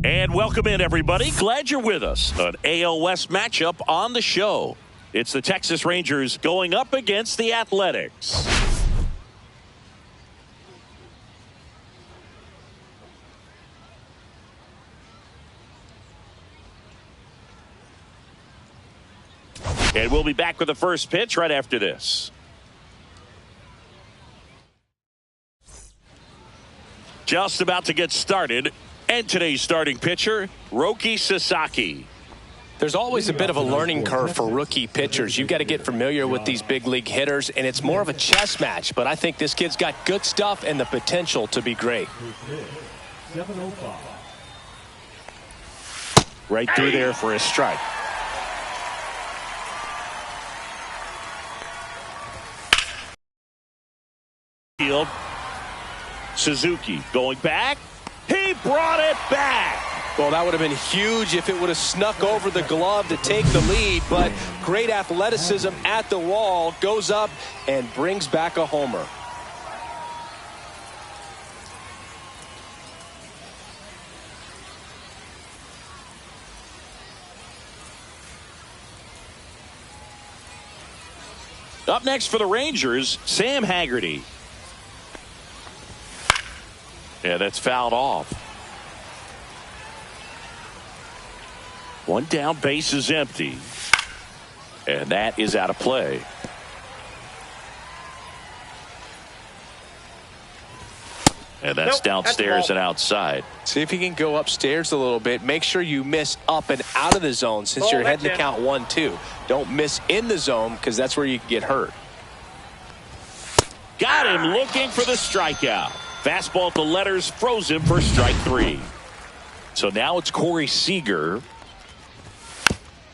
And welcome in, everybody. Glad you're with us. An AL West matchup on the show. It's the Texas Rangers going up against the Athletics. And we'll be back with the first pitch right after this. Just about to get started. And today's starting pitcher, Roki Sasaki. There's always a bit of a learning curve for rookie pitchers. You've got to get familiar with these big league hitters, and it's more of a chess match. But I think this kid's got good stuff and the potential to be great. Right through there for a strike. Field. Suzuki going back. He brought it back. Well, that would have been huge if it would have snuck over the glove to take the lead, but great athleticism at the wall, goes up and brings back a homer. Up next for the Rangers, Sam Haggerty. Yeah, that's fouled off. One down, base is empty. And that is out of play. And that's downstairs and outside. See if you can go upstairs a little bit. Make sure you miss up and out of the zone since you're heading to count 1-2. Don't miss in the zone because that's where you can get hurt. Got him looking for the strikeout. Fastball at the letters, froze him for strike 3. So now it's Corey Seager.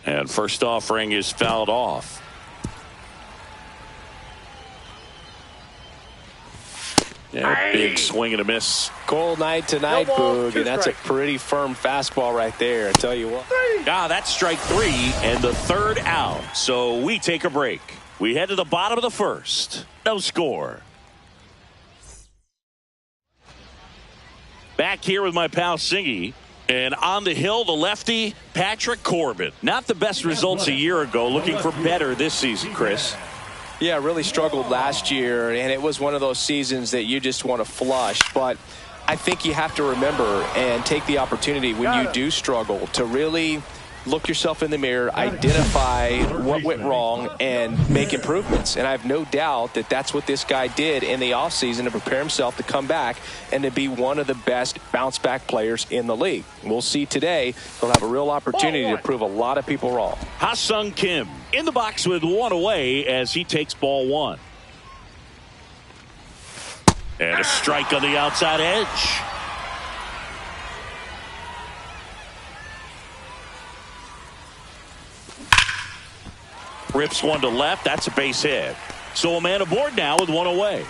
And first offering is fouled off. Yeah, big swing and a miss. Cold night tonight, Boog, and that's a pretty firm fastball right there, I tell you what. That's strike 3 and the third out. So we take a break. We head to the bottom of the first. No score. Back here with my pal Singy. And on the hill, the lefty, Patrick Corbin. Not the best results a year ago. Looking for better this season, Chris. Yeah, really struggled last year, and it was one of those seasons that you just want to flush. But I think you have to remember and take the opportunity when you do struggle to really look yourself in the mirror, identify what went wrong, and make improvements. And I have no doubt that that's what this guy did in the offseason to prepare himself to come back and to be one of the best bounce-back players in the league. We'll see today. He'll have a real opportunity to prove a lot of people wrong. Ha-Sung Kim in the box with one away as he takes ball 1. And a strike on the outside edge. Rips one to left. That's a base hit. So a man aboard now with one away.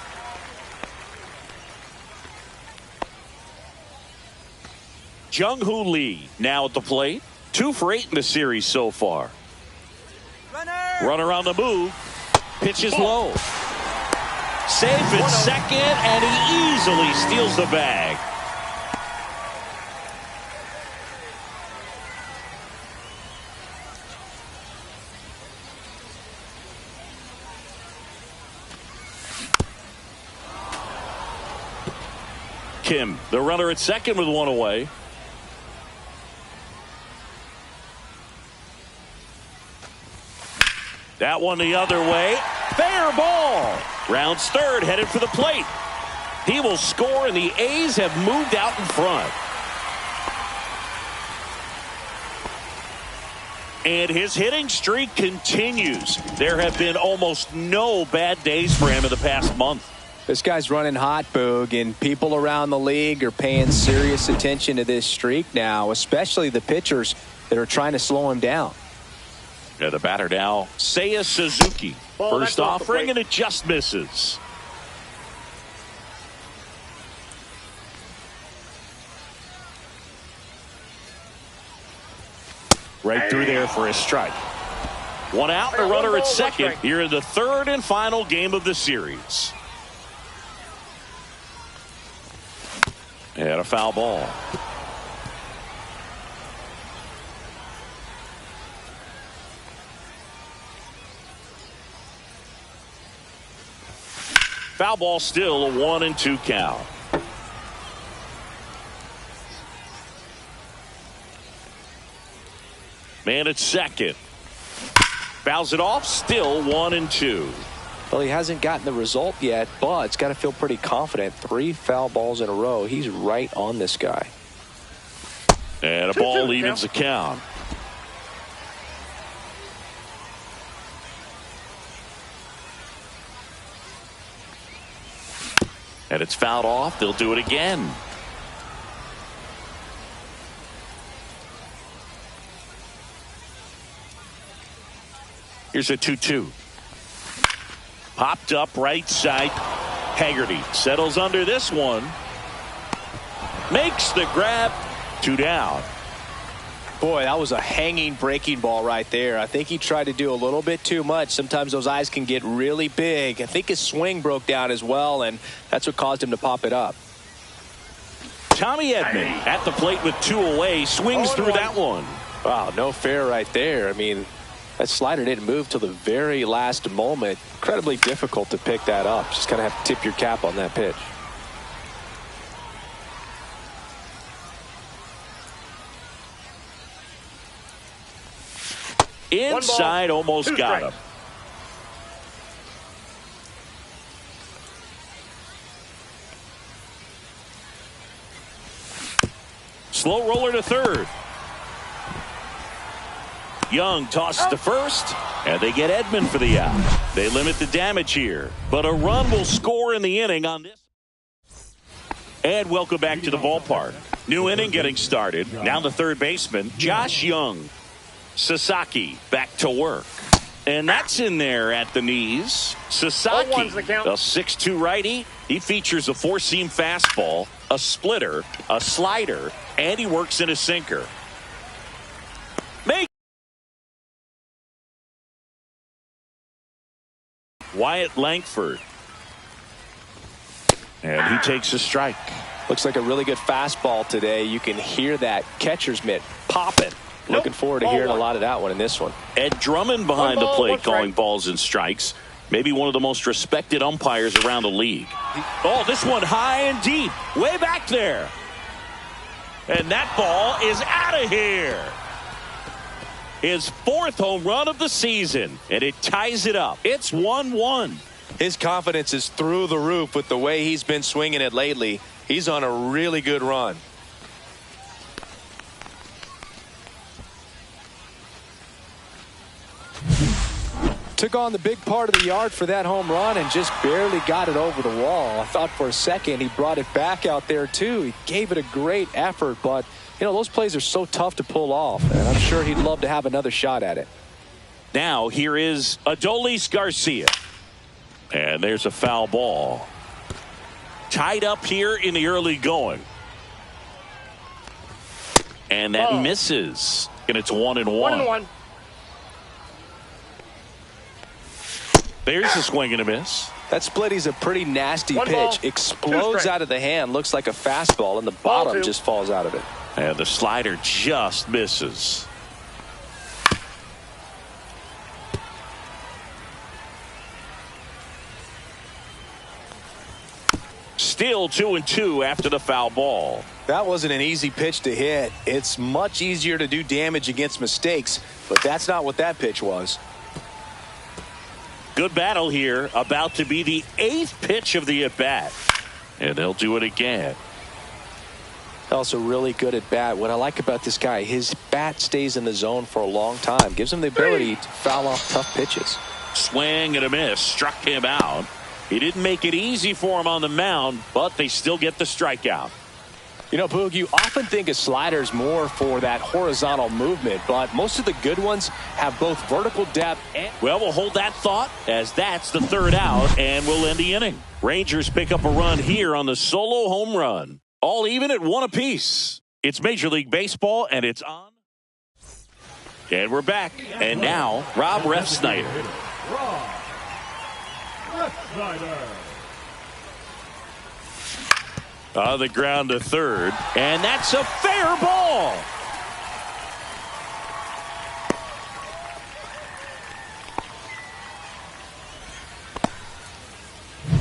Jung-Hoo Lee now at the plate. 2 for 8 in the series so far. Runner on the move. Pitches low. Safe at second, and he easily steals the bag. Kim, the runner at second with one away. That one the other way. Fair ball. Rounds third, headed for the plate. He will score, and the A's have moved out in front. And his hitting streak continues. There have been almost no bad days for him in the past month. This guy's running hot, Boog, and people around the league are paying serious attention to this streak now, especially the pitchers that are trying to slow him down. Yeah, the batter now, Seiya Suzuki. First offering, and it just misses. Right through there for a strike. One out, and a runner at second here in the third and final game of the series. And a foul ball. Foul ball, still a 1-2 count. Man at second. Fouls it off, still 1-2. Well, he hasn't gotten the result yet, but it's got to feel pretty confident. 3 foul balls in a row. He's right on this guy. And a ball evens the count. And it's fouled off. They'll do it again. Here's a 2-2. Popped up right side. Haggerty settles under this one. Makes the grab. 2 down. Boy, that was a hanging breaking ball right there. I think he tried to do a little bit too much. Sometimes those eyes can get really big. I think his swing broke down as well, and that's what caused him to pop it up. Tommy Edman at the plate with 2 away. Swings through that one. Wow, no fair right there. I mean, that slider didn't move till the very last moment. Incredibly difficult to pick that up. Just kind of have to tip your cap on that pitch. Inside, almost got him. Slow roller to third. Young tosses to first, and they get Edman for the out. They limit the damage here, but a run will score in the inning on this. And welcome back to the ballpark. New inning getting started. Now the third baseman, Josh Young. Sasaki back to work. And that's in there at the knees. Sasaki, a 6'2 righty. He features a 4-seam fastball, a splitter, a slider, and he works in a sinker. Wyatt Langford. And he takes a strike. Looks like a really good fastball today. You can hear that catcher's mitt popping. Looking forward to hearing a lot of that one in this one. Ed Drummond behind the plate calling balls and strikes. Maybe one of the most respected umpires around the league. Oh, this one high and deep. Way back there. And that ball is out of here. His 4th home run of the season. And it ties it up. It's 1-1. His confidence is through the roof with the way he's been swinging it lately. He's on a really good run. Took on the big part of the yard for that home run and just barely got it over the wall. I thought for a second he brought it back out there too. He gave it a great effort, but you know, those plays are so tough to pull off, and I'm sure he'd love to have another shot at it. Now here is Adolis Garcia. And there's a foul ball. Tied up here in the early going. And that misses. And it's 1-1. 1-1. There's a swing and a miss. That splitty's a pretty nasty pitch. Explodes out of the hand. Looks like a fastball, and the bottom just falls out of it. And the slider just misses. Still 2-2 after the foul ball. That wasn't an easy pitch to hit. It's much easier to do damage against mistakes, but that's not what that pitch was. Good battle here. About to be the 8th pitch of the at-bat. And they'll do it again. Also really good at bat. What I like about this guy, his bat stays in the zone for a long time. Gives him the ability to foul off tough pitches. Swing and a miss. Struck him out. He didn't make it easy for him on the mound, but they still get the strikeout. You know, Boog, you often think of sliders more for that horizontal movement, but most of the good ones have both vertical depth and... Well, we'll hold that thought as that's the 3rd out, and we'll end the inning. Rangers pick up a run here on the solo home run. All even at 1 apiece. It's Major League Baseball, and it's on. And we're back. And now, Rob Refsnyder. On the ground to 3rd, and that's a fair ball.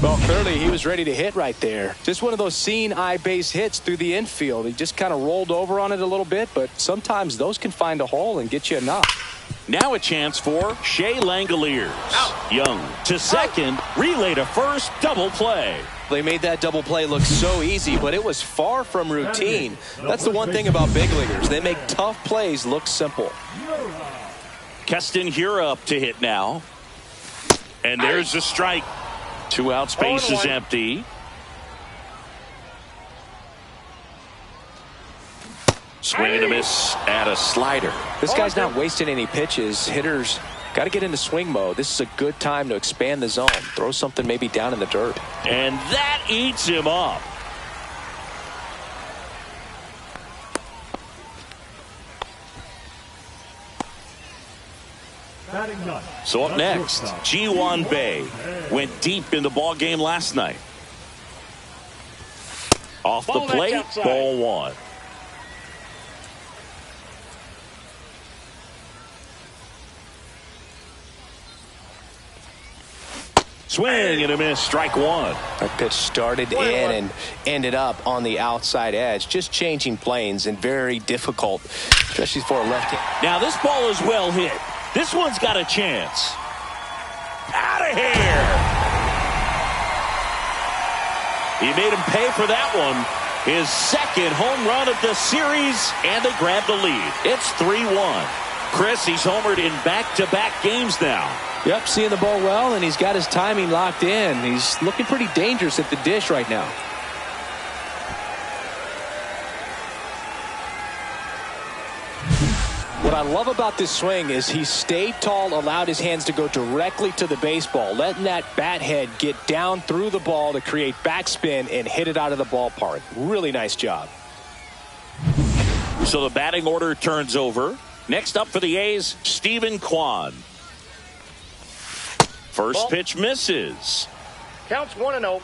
Well, clearly he was ready to hit right there. Just one of those seeing eye base hits through the infield. He just kind of rolled over on it a little bit, but sometimes those can find a hole and get you enough. Now a chance for Shea Langoliers. Young to second, relay to first, double play. They made that double play look so easy, but it was far from routine. That's the one thing about big leaguers. They make tough plays look simple. Keston Hiura up to hit now. And there's a strike. 2 out, space is empty. Swing and a miss at a slider. This guy's not wasting any pitches. Hitters got to get into swing mode. This is a good time to expand the zone. Throw something maybe down in the dirt. And that eats him up. So up next, Ji-hwan Bae went deep in the ball game last night. Off the plate, ball 1. Swing and a miss, strike 1. That pitch started in and ended up on the outside edge. Just changing planes and very difficult, especially for a left-hand. Now this ball is well hit. This one's got a chance. Out of here. He made him pay for that one. His 2nd home run of the series, and they grab the lead. It's 3-1. Chris, he's homered in back-to-back games now. Yep, seeing the ball well, and he's got his timing locked in. He's looking pretty dangerous at the dish right now. What I love about this swing is he stayed tall, allowed his hands to go directly to the baseball, letting that bat head get down through the ball to create backspin and hit it out of the ballpark. Really nice job. So the batting order turns over. Next up for the A's, Steven Kwan. First pitch misses. Counts 1-0.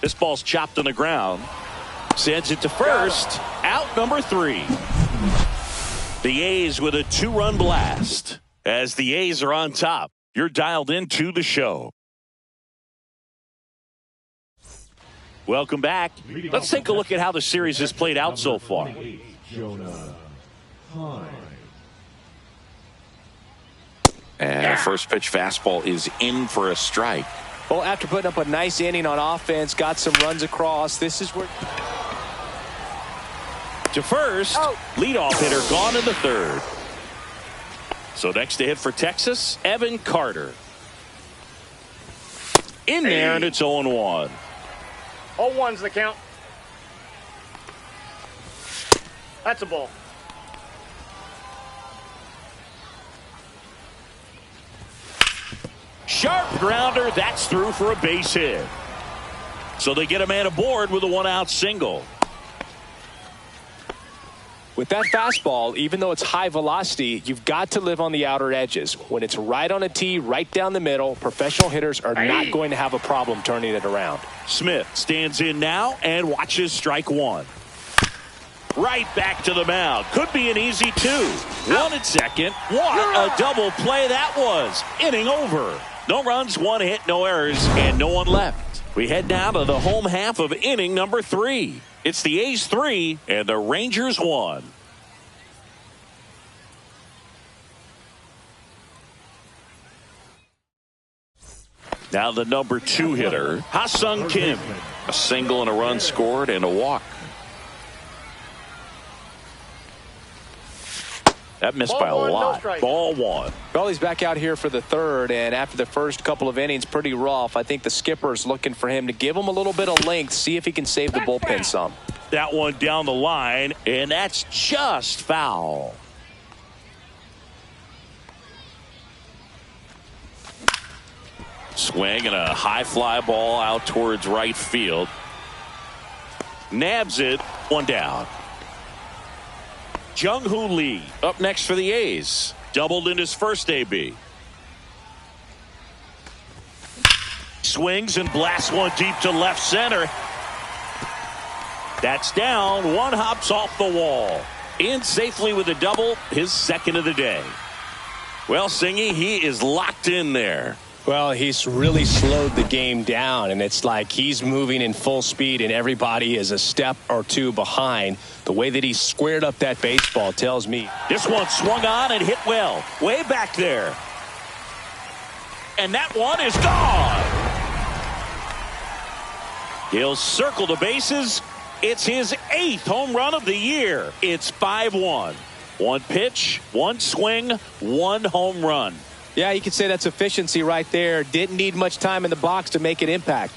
This ball's chopped on the ground. Sends it to first. Out number 3. The A's with a 2-run blast. As the A's are on top, you're dialed into the show. Welcome back. Let's take a look at how the series has played out so far. And first pitch fastball is in for a strike. Well, after putting up a nice inning on offense, got some runs across, this is where... To first, leadoff hitter gone in the 3rd. So next to hit for Texas, Evan Carter. In there, and it's 0-1. 0-1's the count. That's a ball. Sharp grounder, that's through for a base hit. So they get a man aboard with a 1-out single. With that fastball, even though it's high velocity, you've got to live on the outer edges. When it's right on a tee, right down the middle, professional hitters are not going to have a problem turning it around. Smith stands in now and watches strike 1. Right back to the mound. Could be an easy 2. 1 at second. What a double play that was. Inning over. No runs, 1 hit, no errors, and no one left. We head now to the home half of inning number 3. It's the A's 3 and the Rangers 1. Now the number 2 hitter, Ha-Sung Kim. A single and a run scored and a walk. That missed by a lot. Ball 1. Well, he's back out here for the third, and after the first couple of innings, pretty rough. I think the skipper's looking for him to give him a little bit of length, see if he can save the bullpen some. That one down the line, and that's just foul. Swing and a high fly ball out towards right field. Nabs it. 1 down. Jung-Hoo Lee up next for the A's. Doubled in his first AB. Swings and blasts one deep to left center. That's down. One hops off the wall. In safely with a double, his second of the day. Well, Singy, he is locked in there. Well, he's really slowed the game down, and it's like he's moving in full speed, and everybody is a step or two behind. The way that he squared up that baseball tells me. This one swung on and hit well. Way back there. And that one is gone. He'll circle the bases. It's his 8th home run of the year. It's 5-1. 1 pitch, 1 swing, 1 home run. Yeah, you could say that's efficiency right there. Didn't need much time in the box to make an impact.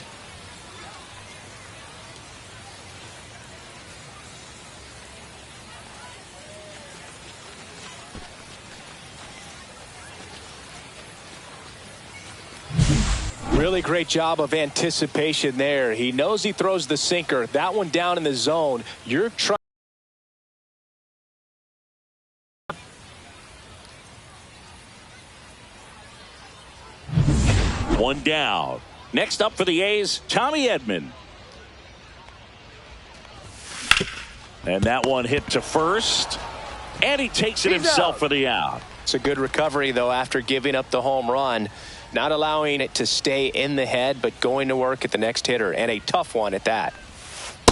Really great job of anticipation there. He knows he throws the sinker. That one down in the zone. You're trying. One down. Next up for the A's, Tommy Edman. And that one hit to first. And he takes it himself for the out. It's a good recovery, though, after giving up the home run. Not allowing it to stay in the head, but going to work at the next hitter. And a tough one at that.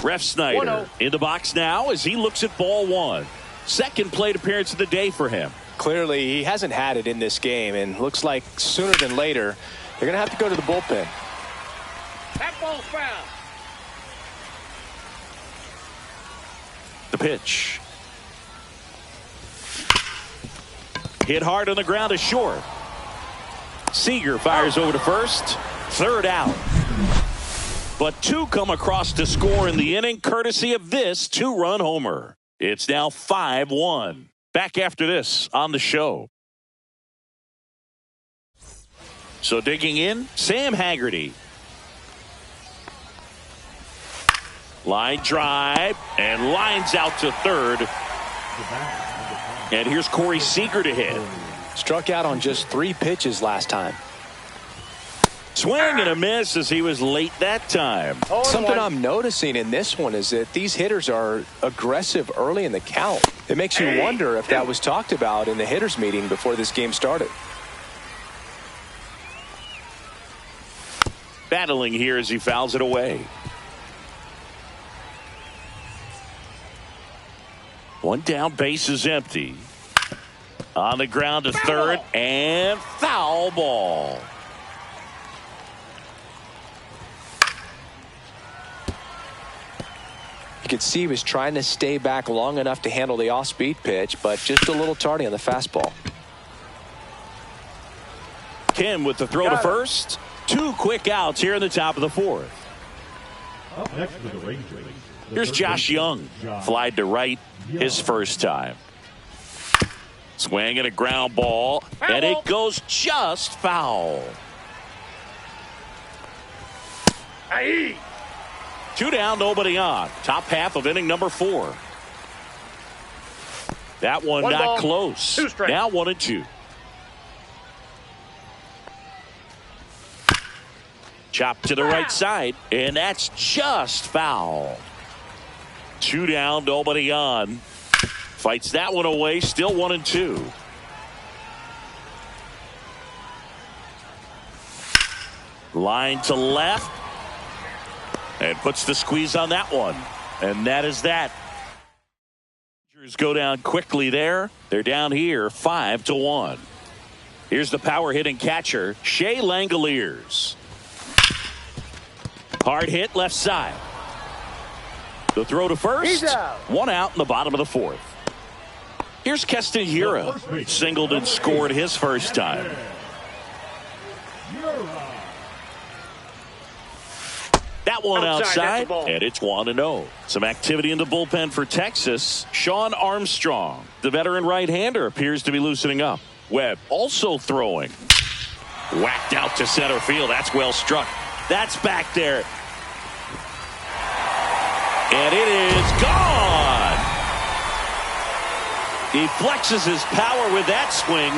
Ref Snyder in the box now as he looks at ball 1. Second plate appearance of the day for him. Clearly, he hasn't had it in this game. And looks like sooner than later, they're going to have to go to the bullpen. That ball's foul. The pitch. Hit hard on the ground is short. Seager fires over to first. Third out. But 2 come across to score in the inning, courtesy of this 2-run homer. It's now 5-1. Back after this on the show. So digging in, Sam Haggerty. Line drive and lines out to third. And here's Corey Seager to hit. Struck out on just 3 pitches last time. Swing and a miss as he was late that time. Something I'm noticing in this one is that these hitters are aggressive early in the count. It makes you wonder if that was talked about in the hitters meeting before this game started. Battling here as he fouls it away. One down, base is empty. On the ground to third, and foul ball. You could see he was trying to stay back long enough to handle the off-speed pitch, but just a little tardy on the fastball. Kim with the throw to first. 2 quick outs here in the top of the 4th. Up next for the Rangers. Here's Josh Young. Flied to right his first time. Swing and a ground ball. And it goes just foul. 2 down, nobody on. Top half of inning number 4. That one not close. Now 1-2. Chop to the right side, and that's just foul. 2 down, nobody on. Fights that one away, still 1-2. Line to left. And puts the squeeze on that one. And that is that. Rangers go down quickly there. They're down here 5-1. Here's the power hitting catcher, Shea Langoliers. Hard hit left side. The throw to first. One out in the bottom of the fourth. Here's Castanheira. Singled and scored his first time. That one outside, and it's 1-0. Some activity in the bullpen for Texas. Sean Armstrong, the veteran right-hander, appears to be loosening up. Webb also throwing. Whacked out to center field. That's well struck. That's back there. And it is gone. He flexes his power with that swing.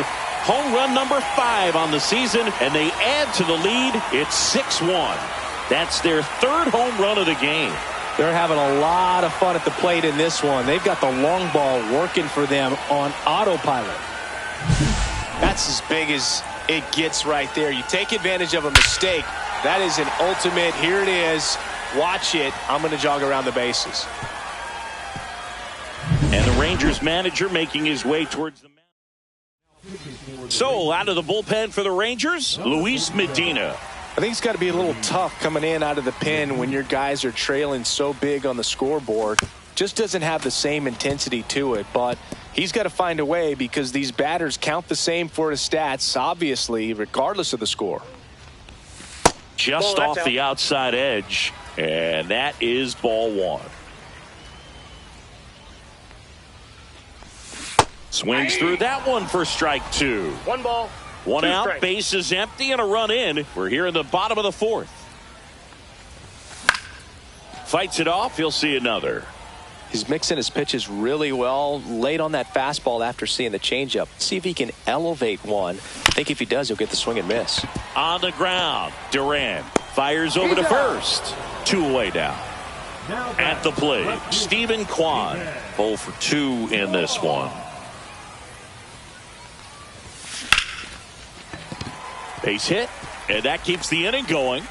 Home run number 5 on the season, and they add to the lead. It's 6-1. That's their third home run of the game. They're having a lot of fun at the plate in this one. They've got the long ball working for them on autopilot. That's as big as it gets right there. You take advantage of a mistake. That is an ultimate. Here it is. Watch it. I'm going to jog around the bases. And the Rangers manager making his way towards the mound. So out of the bullpen for the Rangers, Luis Medina. I think it's got to be a little tough coming in out of the pen when your guys are trailing so big on the scoreboard. Just doesn't have the same intensity to it, but he's got to find a way because these batters count the same for his stats, obviously, regardless of the score. Just off the outside edge, and that is ball 1. Swings through that one for strike 2. 1 ball. 1 out, bases empty, and a run in. We're here in the bottom of the 4th. Fights it off. He'll see another. He's mixing his pitches really well. Late on that fastball after seeing the changeup. See if he can elevate one. I think if he does, he'll get the swing and miss. On the ground, Duran fires over to first. 2 away now. At the plate, Stephen Kwan. 0 for 2 in this one. Base hit, and that keeps the inning going.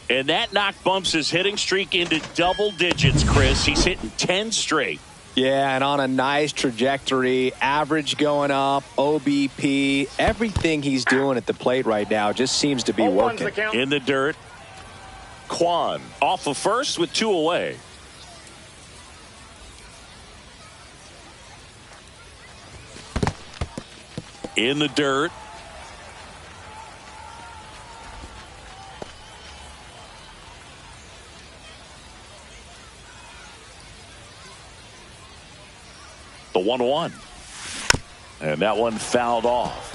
And that knock bumps his hitting streak into double digits, Chris. He's hitting 10 straight. Yeah, and on a nice trajectory. Average going up, OBP. Everything he's doing at the plate right now just seems to be working. In the dirt, Kwan off of first with 2 away. In the dirt. The 1-1. And that one fouled off.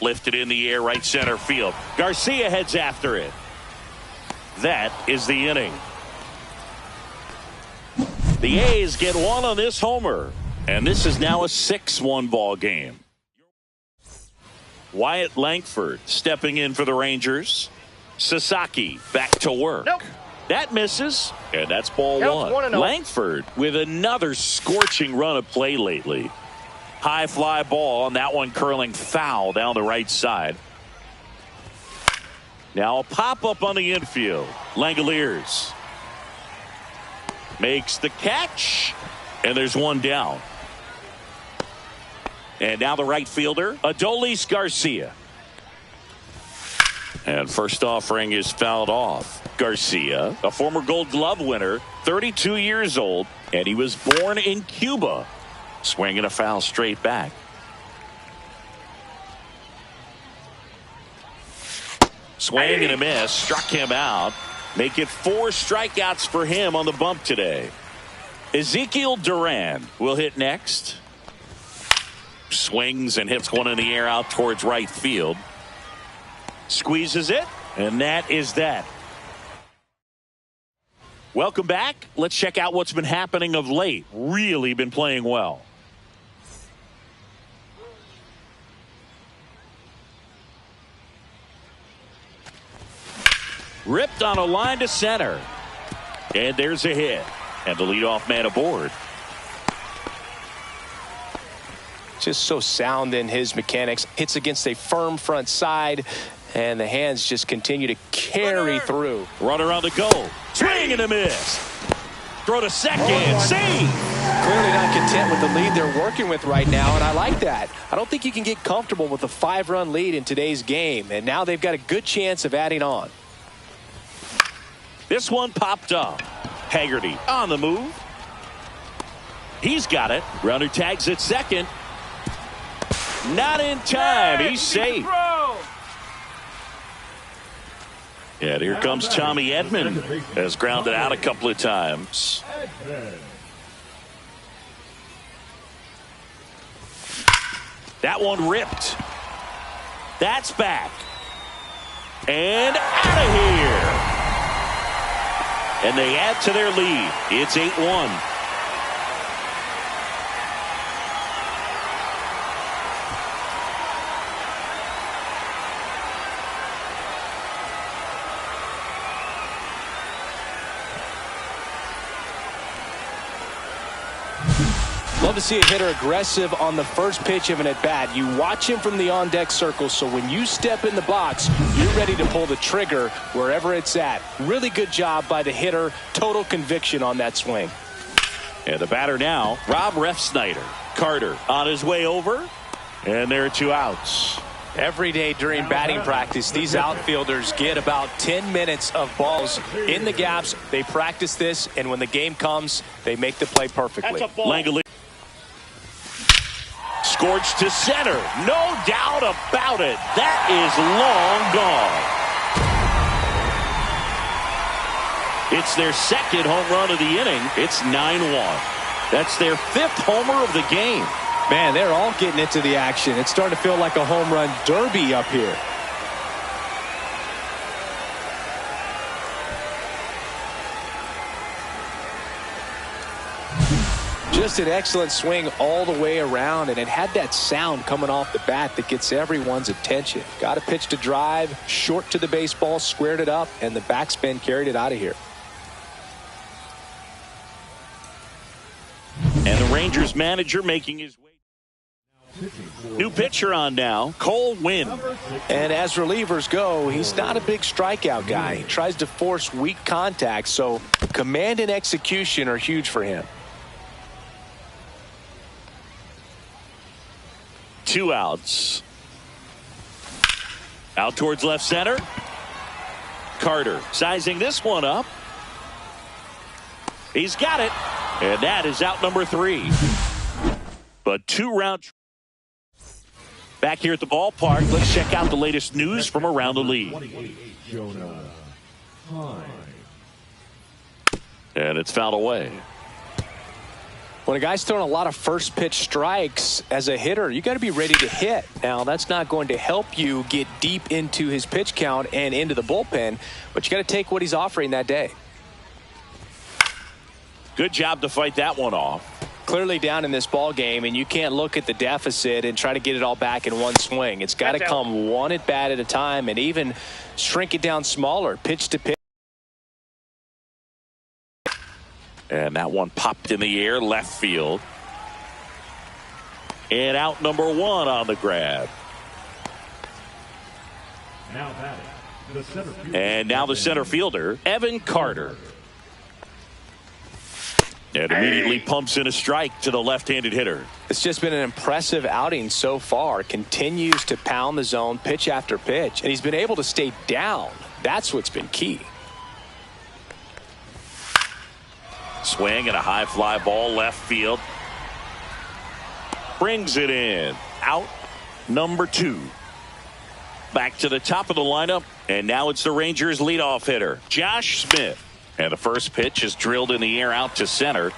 Lifted in the air, right center field. Garcia heads after it. That is the inning. The A's get 1 on this homer, and this is now a 6-1 ball game. Wyatt Langford stepping in for the Rangers. Sasaki back to work. That misses, and that's ball 1. Langford with another scorching run of play lately. High fly ball, and that one curling foul down the right side. Now a pop-up on the infield. Langoliers makes the catch, and there's 1 down. And now the right fielder, Adolis Garcia. And first offering is fouled off. Garcia, a former Gold Glove winner, 32 years old, and he was born in Cuba. Swinging a foul straight back. Swing and a miss, struck him out. Make it 4 strikeouts for him on the bump today. Ezekiel Duran will hit next. Swings and hits one in the air out towards right field. Squeezes it, and that is that. Welcome back. Let's check out what's been happening of late. Really been playing well. Ripped on a line to center. And there's a hit. And the leadoff man aboard. Just so sound in his mechanics. Hits against a firm front side. And the hands just continue to carry through. Runner on the go. Swing and a miss. Throw to second. Save. Clearly not content with the lead they're working with right now, and I like that. I don't think you can get comfortable with a 5-run lead in today's game, and now they've got a good chance of adding on. This one popped up. Haggerty on the move. He's got it. Runner tags at second. Not in time. He's safe. And here comes Tommy Edman. Has grounded out a couple of times. That one ripped. That's back. And out of here. And they add to their lead. It's 8-1. Love to see a hitter aggressive on the first pitch of an at-bat. You watch him from the on-deck circle, so when you step in the box, you're ready to pull the trigger wherever it's at. Really good job by the hitter. Total conviction on that swing. And the batter now, Rob Refsnyder. Carter on his way over, and there are 2 outs. Every day during batting practice, these outfielders get about 10 minutes of balls in the gaps. They practice this, and when the game comes, they make the play perfectly. Langley. Scorched to center. No doubt about it. That is long gone. It's their second home run of the inning. It's 9-1. That's their 5th homer of the game. Man, they're all getting into the action. It's starting to feel like a home run derby up here. Just an excellent swing all the way around, and it had that sound coming off the bat that gets everyone's attention. Got a pitch to drive, short to the baseball, squared it up, and the backspin carried it out of here. And the Rangers manager making his way. New pitcher on now, Cole Winn. And as relievers go, he's not a big strikeout guy. He tries to force weak contact, so command and execution are huge for him. 2 outs. Out towards left center. Carter sizing this one up. He's got it. And that is out number 3. But 2-round. Back here at the ballpark, let's check out the latest news from around the league. And it's fouled away. When a guy's throwing a lot of first pitch strikes as a hitter, you got to be ready to hit. Now, that's not going to help you get deep into his pitch count and into the bullpen, but you got to take what he's offering that day. Good job to fight that one off. Clearly down in this ball game, and you can't look at the deficit and try to get it all back in one swing. It's got to come one at bat at a time, and even shrink it down smaller, pitch to pitch. And that one popped in the air, left field. And out number 1 on the grab. And now the center fielder, Evan Carter. And immediately pumps in a strike to the left-handed hitter. It's just been an impressive outing so far. Continues to pound the zone pitch after pitch, and he's been able to stay down. That's what's been key. Swing and a high fly ball left field. Brings it in. Out number 2. Back to the top of the lineup, and now it's the Rangers leadoff hitter, Josh Smith. And the first pitch is drilled in the air out to center.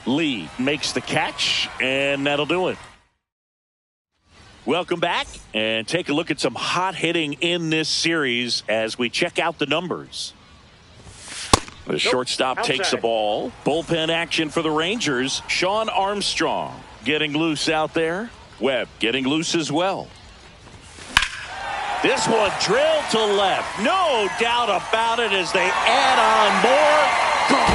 Lee makes the catch, and that'll do it. Welcome back, and take a look at some hot hitting in this series as we check out the numbers. The shortstop takes the ball. Bullpen action for the Rangers. Sean Armstrong getting loose out there. Webb getting loose as well. This one drilled to left. No doubt about it as they add on more. Gone.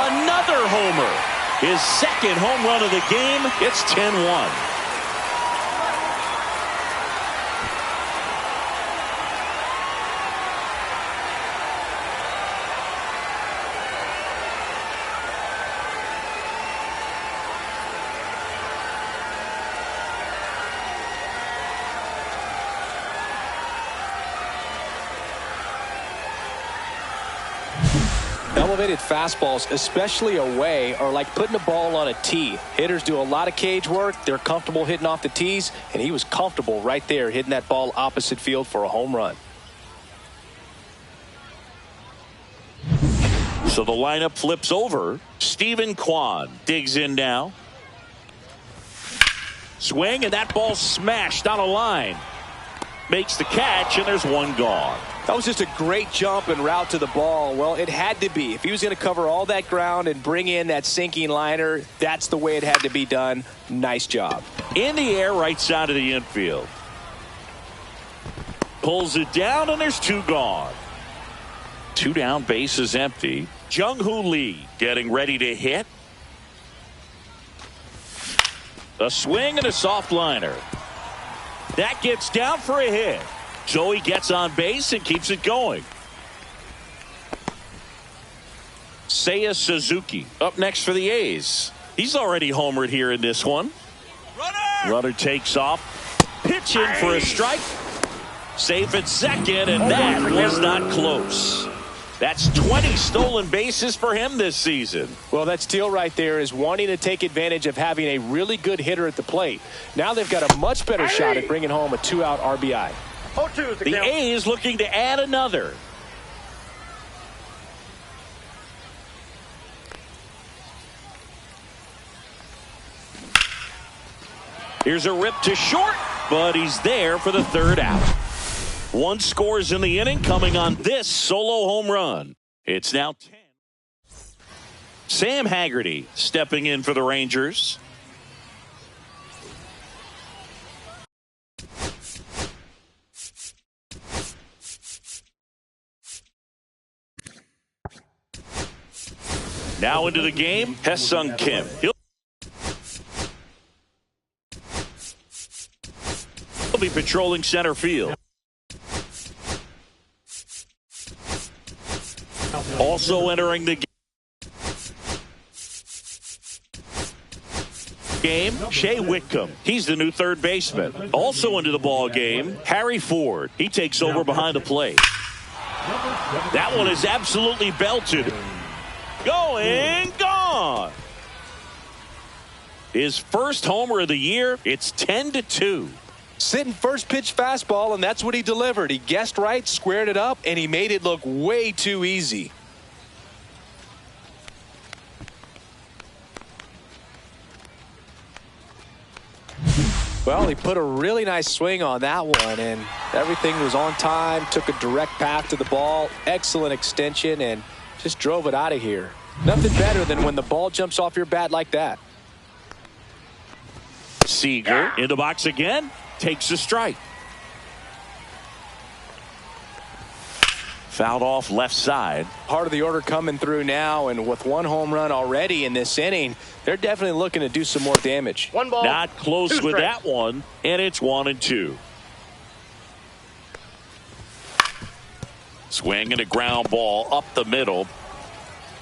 Another homer. His second home run of the game. It's 10-1. Elevated fastballs, especially away, are like putting a ball on a tee. Hitters do a lot of cage work. They're comfortable hitting off the tees, and he was comfortable right there hitting that ball opposite field for a home run. So the lineup flips over. Stephen Kwan digs in now. Swing, and that ball smashed on a line. Makes the catch, and there's one gone. That was just a great jump and route to the ball. Well, it had to be. If he was going to cover all that ground and bring in that sinking liner, that's the way it had to be done. Nice job. In the air, right side of the infield. Pulls it down, and there's two gone. Two down, bases empty. Jung-Hoo Lee getting ready to hit. A swing and a soft liner. That gets down for a hit. So he gets on base and keeps it going. Seiya Suzuki up next for the A's. He's already homered here in this one. Runner takes off. Pitch in for a strike. Safe at second, and that was not close. That's 20 stolen bases for him this season. Well, that steal right there is wanting to take advantage of having a really good hitter at the plate. Now they've got a much better shot at bringing home a 2-out RBI. The A's looking to add another. Here's a rip to short, but he's there for the third out. One scores in the inning coming on this solo home run. It's now 10. Sam Haggerty stepping in for the Rangers. Now into the game, Hae-Sung Kim. He'll be patrolling center field. Also entering the game, Shea Whitcomb. He's the new third baseman. Also into the ball game, Harry Ford. He takes over behind the plate. That one is absolutely belted. Going, gone. His first homer of the year. It's 10-2. Sitting first pitch fastball, and that's what he delivered. He guessed right, squared it up, and he made it look way too easy. Well, he put a really nice swing on that one, and everything was on time, took a direct path to the ball, excellent extension, and just drove it out of here. Nothing better than when the ball jumps off your bat like that. Seager in the box again. Takes a strike. Fouled off left side. Part of the order coming through now, and with one home run already in this inning, they're definitely looking to do some more damage. One ball. Not close with that one, and it's 1-2. Swing and a ground ball up the middle.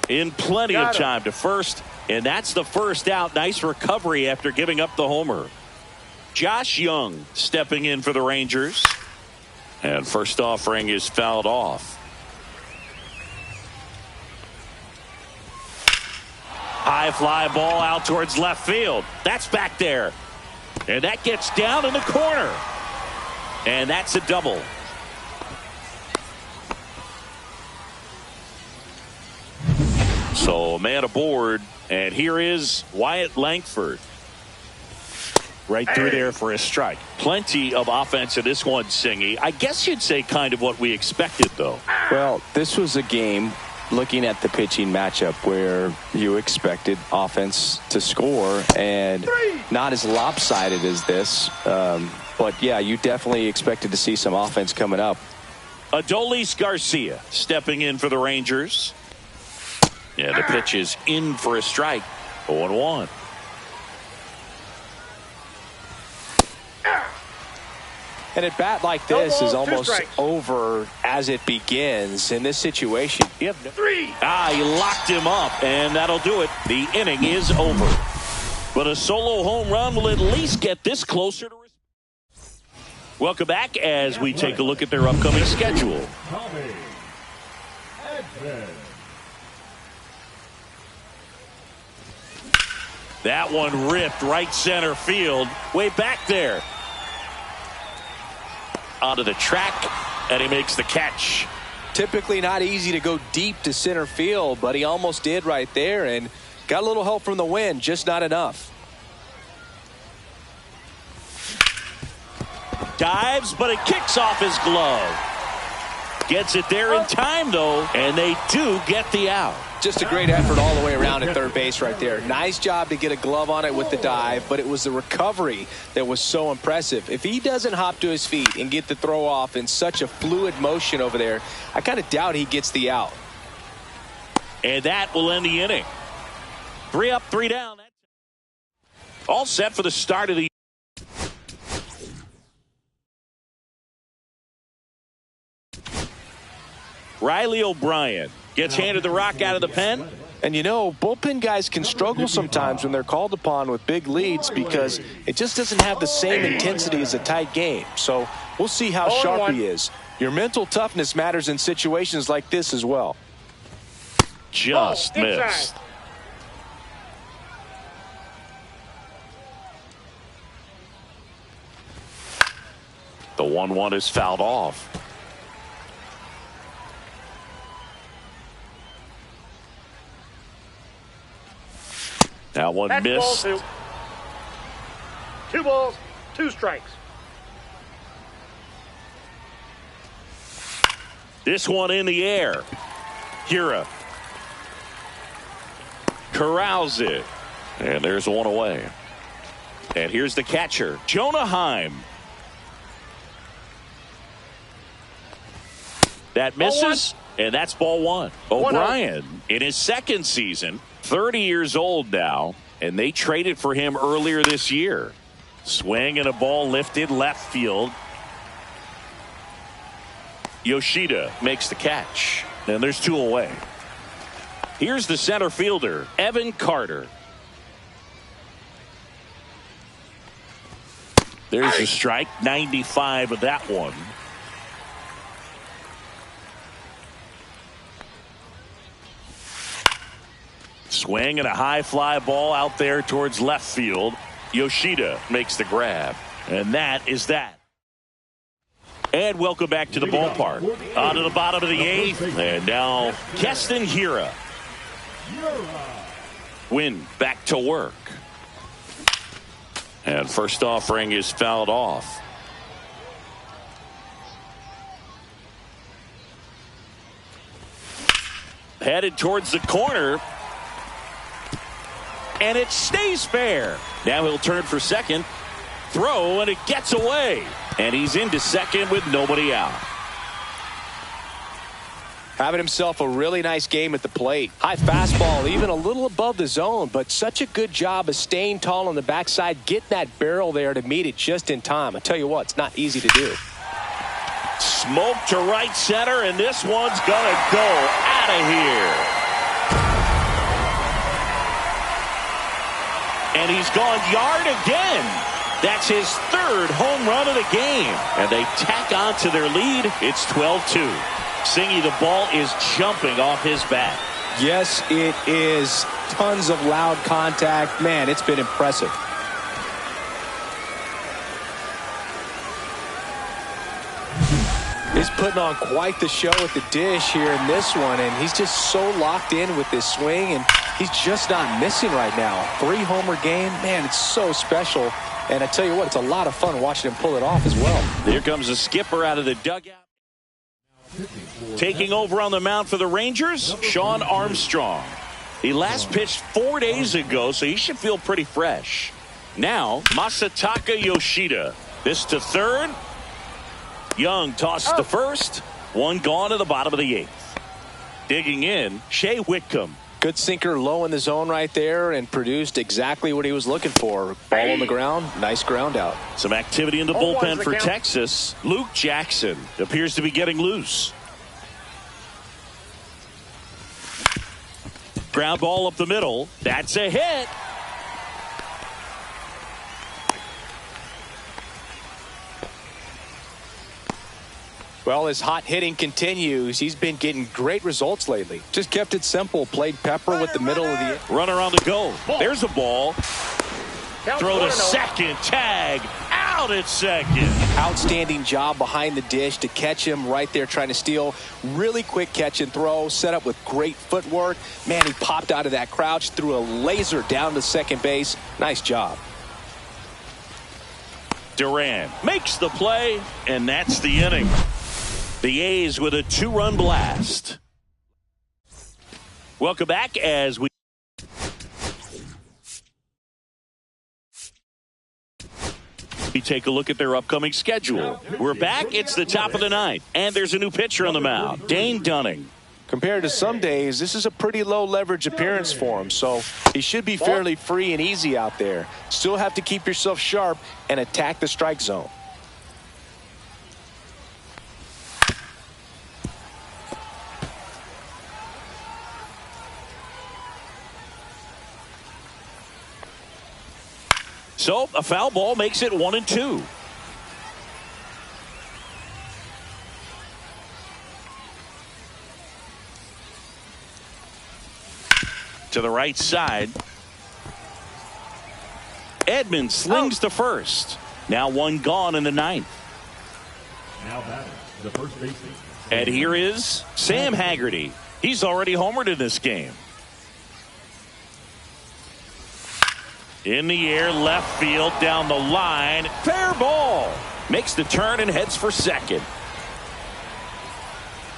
In plenty of time to first, and that's the first out. Nice recovery after giving up the homer. Josh Young stepping in for the Rangers. And first offering is fouled off. High fly ball out towards left field. That's back there. And that gets down in the corner. And that's a double. So man aboard. And here is Wyatt Langford. Right through there for a strike. Plenty of offense in this one, Singy. I guess you'd say kind of what we expected, though. Well, this was a game, looking at the pitching matchup, where you expected offense to score, and not as lopsided as this. But, yeah, you definitely expected to see some offense coming up. Adolis Garcia stepping in for the Rangers. Yeah, the pitch is in for a strike. 0-1. And a bat like this is almost over as it begins. In this situation, you have he locked him up, and that'll do it. The inning is over. But a solo home run will at least get this closer to. Welcome back as we take a look at their upcoming schedule. That one ripped right center field, way back there. Onto the track, and he makes the catch. Typically not easy to go deep to center field, but he almost did right there and got a little help from the wind, just not enough. Dives, but it kicks off his glove. Gets it there in time, though, and they do get the out. Just a great effort all the way around at third base right there. Nice job to get a glove on it with the dive, but it was the recovery that was so impressive. If he doesn't hop to his feet and get the throw off in such a fluid motion over there, I kind of doubt he gets the out. And that will end the inning. 3 up, 3 down. All set for the start of the Riley O'Brien gets handed the rock out of the pen. And you know, bullpen guys can struggle sometimes when they're called upon with big leads because it just doesn't have the same intensity as a tight game. So we'll see how sharp he is. Your mental toughness matters in situations like this as well. Just missed. The 1-1 is fouled off. That one missed. Ball 2 balls, 2 strikes. This one in the air. Hira corrals it. And there's one away. And here's the catcher, Jonah Heim. That misses, and that's ball 1. O'Brien in his second season, 30 years old now, and they traded for him earlier this year. Swing and a ball lifted left field. Yoshida makes the catch, and there's 2 away. Here's the center fielder, Evan Carter. There's a strike, 95 of that one. Swing and a high fly ball out there towards left field. Yoshida makes the grab. And that is that. And welcome back to the ballpark. On to the bottom of the 8th. And now Keston Hira. Win back to work. And first offering is fouled off. Headed towards the corner. And it stays fair. Now he'll turn for second. Throw, and it gets away. And he's into second with nobody out. Having himself a really nice game at the plate. High fastball, even a little above the zone, but such a good job of staying tall on the backside, getting that barrel there to meet it just in time. I tell you what, it's not easy to do. Smoke to right center, and this one's gonna go out of here. And he's gone yard again. That's his 3rd home run of the game. And they tack on to their lead. It's 12-2. Singy, the ball is jumping off his bat. Yes, it is. Tons of loud contact. Man, it's been impressive. He's putting on quite the show at the dish here in this one, and he's just so locked in with this swing, and he's just not missing right now. 3-homer game, man, it's so special. And I tell you what, it's a lot of fun watching him pull it off as well. Here comes the skipper out of the dugout. Taking over on the mound for the Rangers, Sean Armstrong. He last pitched 4 days ago, so he should feel pretty fresh. Now, Masataka Yoshida. This to third. Young tosses to first. One gone to the bottom of the 8th. Digging in, Shea Whitcomb. Good sinker low in the zone right there and produced exactly what he was looking for. Ball on the ground, nice ground out. Some activity in the bullpen for Texas. Luke Jackson appears to be getting loose. Ground ball up the middle. That's a hit. Well, as hot hitting continues, he's been getting great results lately. Just kept it simple, played pepper with the middle of the... Runner on the go. There's a ball. Count Throw to 1-0. second. Tag. Out at second. Outstanding job behind the dish to catch him right there trying to steal. Really quick catch and throw, set up with great footwork. Man, he popped out of that crouch, threw a laser down to second base. Nice job. Duran makes the play, and that's the inning. The A's with a 2-run blast. Welcome back as we take a look at their upcoming schedule. We're back. It's the top of the ninth, and there's a new pitcher on the mound, Dane Dunning. Compared to some days, this is a pretty low leverage appearance for him, so he should be fairly free and easy out there. Still have to keep yourself sharp and attack the strike zone. So a foul ball makes it 1-2. To the right side. Edmonds slings to first. Now one gone in the ninth. Now batting, the first baseman. And here is Sam Haggerty. He's already homered in this game. In the air, left field, down the line. Fair ball. Makes the turn and heads for second.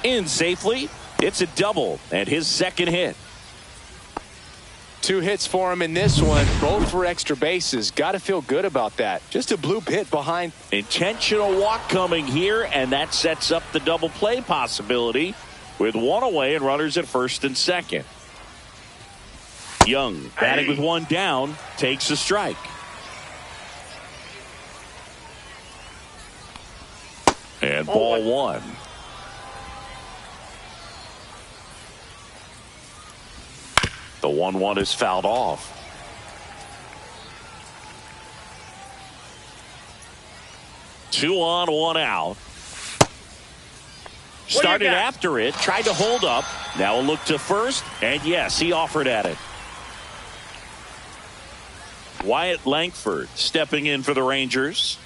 In safely. It's a double and his second hit. 2 hits for him in this one, both for extra bases. Got to feel good about that. Just a bloop hit behind. Intentional walk coming here, and that sets up the double play possibility with one away and runners at first and second. Young batting with one down, takes a strike. And ball one. The 1-1 is fouled off. Two on, one out. Started after it, tried to hold up. Now a look to first, and yes, he offered at it. Wyatt Langford stepping in for the Rangers.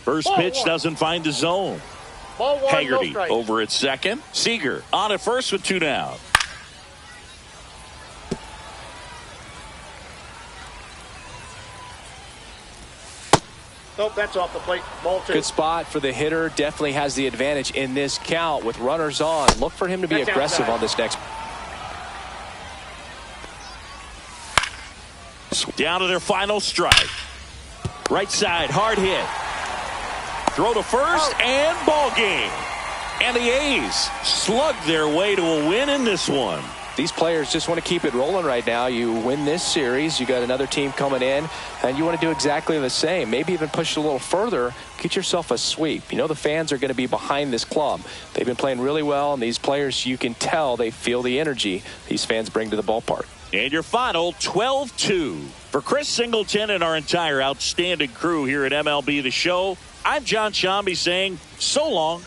First pitch doesn't find the zone. Ball one, Haggerty no strikes. over at second. Seager on at first with 2 down. Nope, that's off the plate. Ball 2. Good spot for the hitter. Definitely has the advantage in this count with runners on. Look for him to be That's aggressive outside. on this next. Down to their final strike. Right side, hard hit. Throw to first and ball game. And the A's slug their way to a win in this one. These players just want to keep it rolling right now. You win this series, you got another team coming in, and you want to do exactly the same. Maybe even push it a little further, get yourself a sweep. You know the fans are going to be behind this club. They've been playing really well, and these players, you can tell they feel the energy these fans bring to the ballpark. And your final 12-2. For Chris Singleton and our entire outstanding crew here at MLB The Show, I'm John Shambi saying so long.